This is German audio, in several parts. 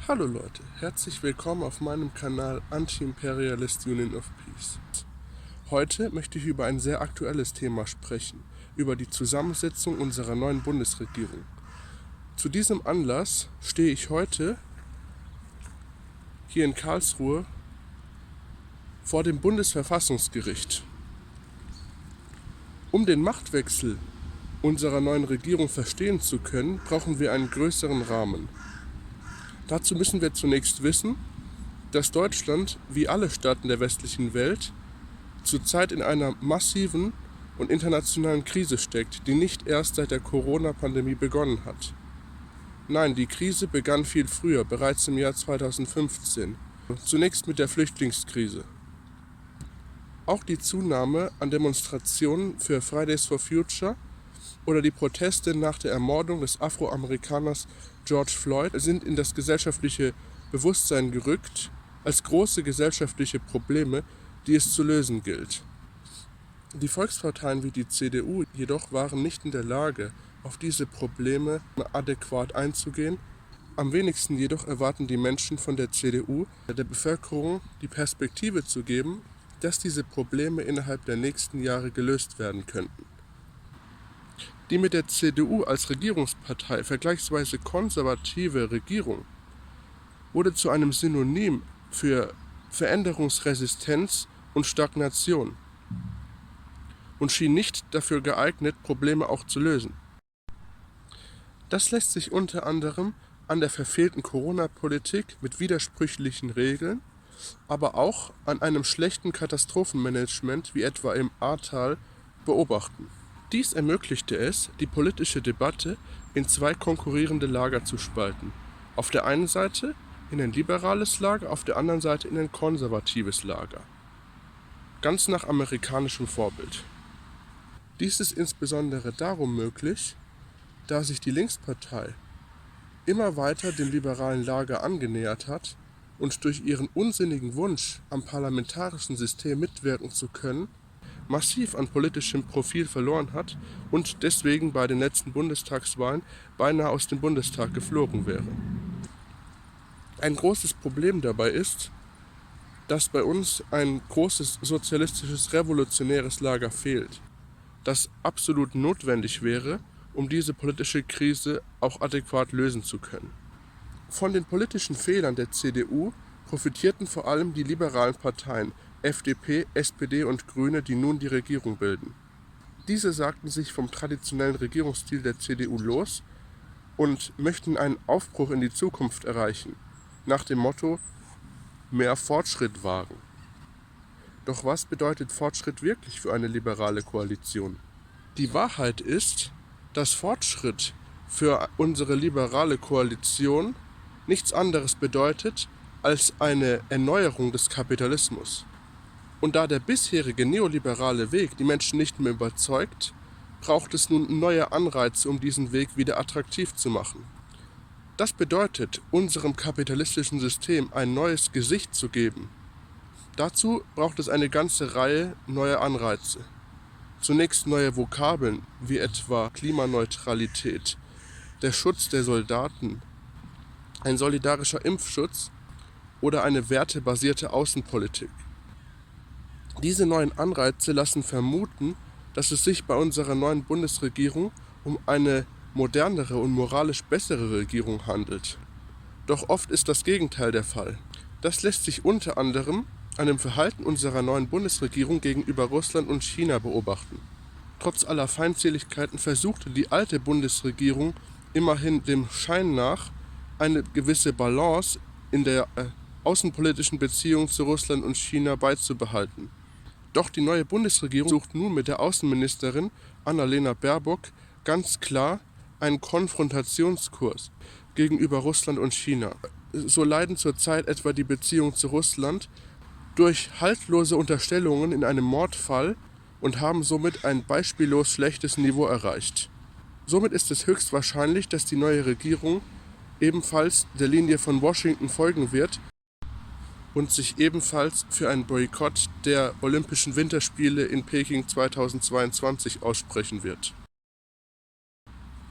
Hallo Leute, herzlich willkommen auf meinem Kanal Anti-Imperialist Union of Peace. Heute möchte ich über ein sehr aktuelles Thema sprechen, über die Zusammensetzung unserer neuen Bundesregierung. Zu diesem Anlass stehe ich heute hier in Karlsruhe vor dem Bundesverfassungsgericht. Um den Machtwechsel unserer neuen Regierung verstehen zu können, brauchen wir einen größeren Rahmen. Dazu müssen wir zunächst wissen, dass Deutschland, wie alle Staaten der westlichen Welt, zurzeit in einer massiven und internationalen Krise steckt, die nicht erst seit der Corona-Pandemie begonnen hat. Nein, die Krise begann viel früher, bereits im Jahr 2015, zunächst mit der Flüchtlingskrise. Auch die Zunahme an Demonstrationen für Fridays for Future oder die Proteste nach der Ermordung des Afroamerikaners George Floyd sind in das gesellschaftliche Bewusstsein gerückt als große gesellschaftliche Probleme, die es zu lösen gilt. Die Volksparteien wie die CDU jedoch waren nicht in der Lage, auf diese Probleme adäquat einzugehen. Am wenigsten jedoch erwarten die Menschen von der CDU, der Bevölkerung die Perspektive zu geben, dass diese Probleme innerhalb der nächsten Jahre gelöst werden könnten. Die mit der CDU als Regierungspartei vergleichsweise konservative Regierung wurde zu einem Synonym für Veränderungsresistenz und Stagnation und schien nicht dafür geeignet, Probleme auch zu lösen. Das lässt sich unter anderem an der verfehlten Corona-Politik mit widersprüchlichen Regeln, aber auch an einem schlechten Katastrophenmanagement wie etwa im Ahrtal beobachten. Dies ermöglichte es, die politische Debatte in zwei konkurrierende Lager zu spalten. Auf der einen Seite in ein liberales Lager, auf der anderen Seite in ein konservatives Lager. Ganz nach amerikanischem Vorbild. Dies ist insbesondere darum möglich, da sich die Linkspartei immer weiter dem liberalen Lager angenähert hat und durch ihren unsinnigen Wunsch, am parlamentarischen System mitwirken zu können, massiv an politischem Profil verloren hat und deswegen bei den letzten Bundestagswahlen beinahe aus dem Bundestag geflogen wäre. Ein großes Problem dabei ist, dass bei uns ein großes sozialistisches revolutionäres Lager fehlt, das absolut notwendig wäre, um diese politische Krise auch adäquat lösen zu können. Von den politischen Fehlern der CDU profitierten vor allem die liberalen Parteien FDP, SPD und Grüne, die nun die Regierung bilden. Diese sagten sich vom traditionellen Regierungsstil der CDU los und möchten einen Aufbruch in die Zukunft erreichen, nach dem Motto mehr Fortschritt wagen. Doch was bedeutet Fortschritt wirklich für eine liberale Koalition? Die Wahrheit ist, dass Fortschritt für unsere liberale Koalition nichts anderes bedeutet als eine Erneuerung des Kapitalismus. Und da der bisherige neoliberale Weg die Menschen nicht mehr überzeugt, braucht es nun neue Anreize, um diesen Weg wieder attraktiv zu machen. Das bedeutet, unserem kapitalistischen System ein neues Gesicht zu geben. Dazu braucht es eine ganze Reihe neuer Anreize. Zunächst neue Vokabeln wie etwa Klimaneutralität, der Schutz der Soldaten, ein solidarischer Impfschutz oder eine wertebasierte Außenpolitik. Diese neuen Anreize lassen vermuten, dass es sich bei unserer neuen Bundesregierung um eine modernere und moralisch bessere Regierung handelt. Doch oft ist das Gegenteil der Fall. Das lässt sich unter anderem an dem Verhalten unserer neuen Bundesregierung gegenüber Russland und China beobachten. Trotz aller Feindseligkeiten versuchte die alte Bundesregierung immerhin dem Schein nach eine gewisse Balance in der außenpolitischen Beziehung zu Russland und China beizubehalten. Doch die neue Bundesregierung sucht nun mit der Außenministerin Annalena Baerbock ganz klar einen Konfrontationskurs gegenüber Russland und China. So leiden zurzeit etwa die Beziehungen zu Russland durch haltlose Unterstellungen in einem Mordfall und haben somit ein beispiellos schlechtes Niveau erreicht. Somit ist es höchstwahrscheinlich, dass die neue Regierung ebenfalls der Linie von Washington folgen wird und sich ebenfalls für einen Boykott der Olympischen Winterspiele in Peking 2022 aussprechen wird.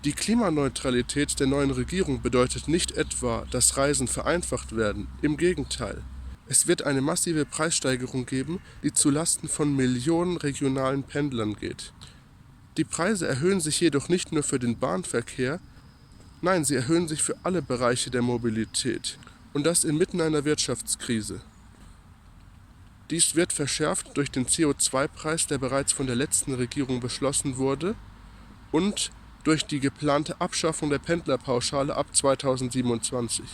Die Klimaneutralität der neuen Regierung bedeutet nicht etwa, dass Reisen vereinfacht werden. Im Gegenteil. Es wird eine massive Preissteigerung geben, die zulasten von Millionen regionalen Pendlern geht. Die Preise erhöhen sich jedoch nicht nur für den Bahnverkehr, nein, sie erhöhen sich für alle Bereiche der Mobilität. Und das inmitten einer Wirtschaftskrise. Dies wird verschärft durch den CO2-Preis, der bereits von der letzten Regierung beschlossen wurde, und durch die geplante Abschaffung der Pendlerpauschale ab 2027.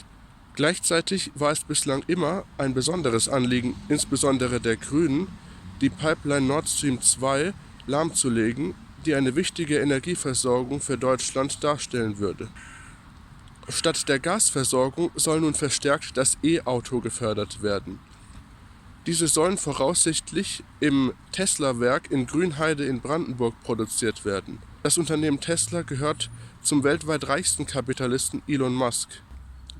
Gleichzeitig war es bislang immer ein besonderes Anliegen, insbesondere der Grünen, die Pipeline Nord Stream 2 lahmzulegen, die eine wichtige Energieversorgung für Deutschland darstellen würde. Statt der Gasversorgung soll nun verstärkt das E-Auto gefördert werden. Diese sollen voraussichtlich im Tesla-Werk in Grünheide in Brandenburg produziert werden. Das Unternehmen Tesla gehört zum weltweit reichsten Kapitalisten Elon Musk.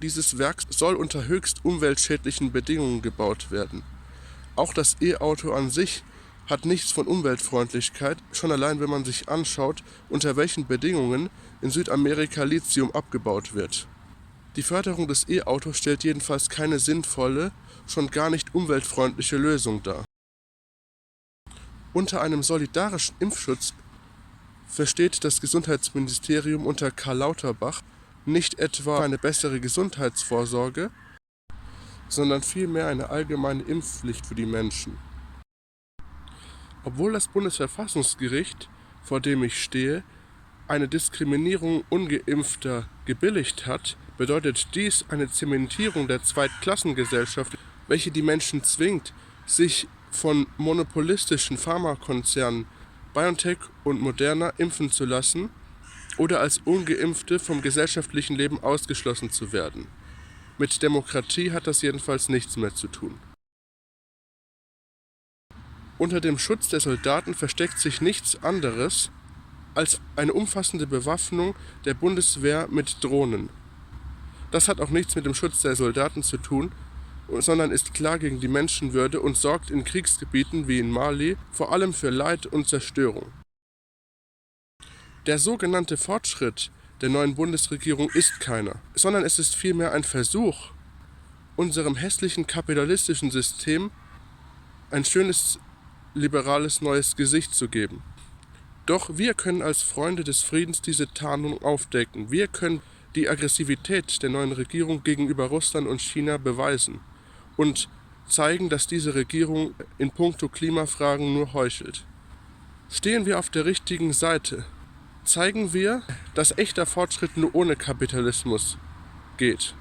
Dieses Werk soll unter höchst umweltschädlichen Bedingungen gebaut werden. Auch das E-Auto an sich hat nichts von Umweltfreundlichkeit, schon allein wenn man sich anschaut, unter welchen Bedingungen in Südamerika Lithium abgebaut wird. Die Förderung des E-Autos stellt jedenfalls keine sinnvolle, schon gar nicht umweltfreundliche Lösung dar. Unter einem solidarischen Impfschutz versteht das Gesundheitsministerium unter Karl Lauterbach nicht etwa eine bessere Gesundheitsvorsorge, sondern vielmehr eine allgemeine Impfpflicht für die Menschen. Obwohl das Bundesverfassungsgericht, vor dem ich stehe, eine Diskriminierung Ungeimpfter gebilligt hat, bedeutet dies eine Zementierung der Zweitklassengesellschaft, welche die Menschen zwingt, sich von monopolistischen Pharmakonzernen BioNTech und Moderna impfen zu lassen oder als Ungeimpfte vom gesellschaftlichen Leben ausgeschlossen zu werden. Mit Demokratie hat das jedenfalls nichts mehr zu tun. Unter dem Schutz der Soldaten versteckt sich nichts anderes als eine umfassende Bewaffnung der Bundeswehr mit Drohnen. Das hat auch nichts mit dem Schutz der Soldaten zu tun, sondern ist klar gegen die Menschenwürde und sorgt in Kriegsgebieten wie in Mali vor allem für Leid und Zerstörung. Der sogenannte Fortschritt der neuen Bundesregierung ist keiner, sondern es ist vielmehr ein Versuch, unserem hässlichen kapitalistischen System ein schönes, liberales neues Gesicht zu geben. Doch wir können als Freunde des Friedens diese Tarnung aufdecken. Wir können die Aggressivität der neuen Regierung gegenüber Russland und China beweisen und zeigen, dass diese Regierung in puncto Klimafragen nur heuchelt. Stehen wir auf der richtigen Seite, zeigen wir, dass echter Fortschritt nur ohne Kapitalismus geht.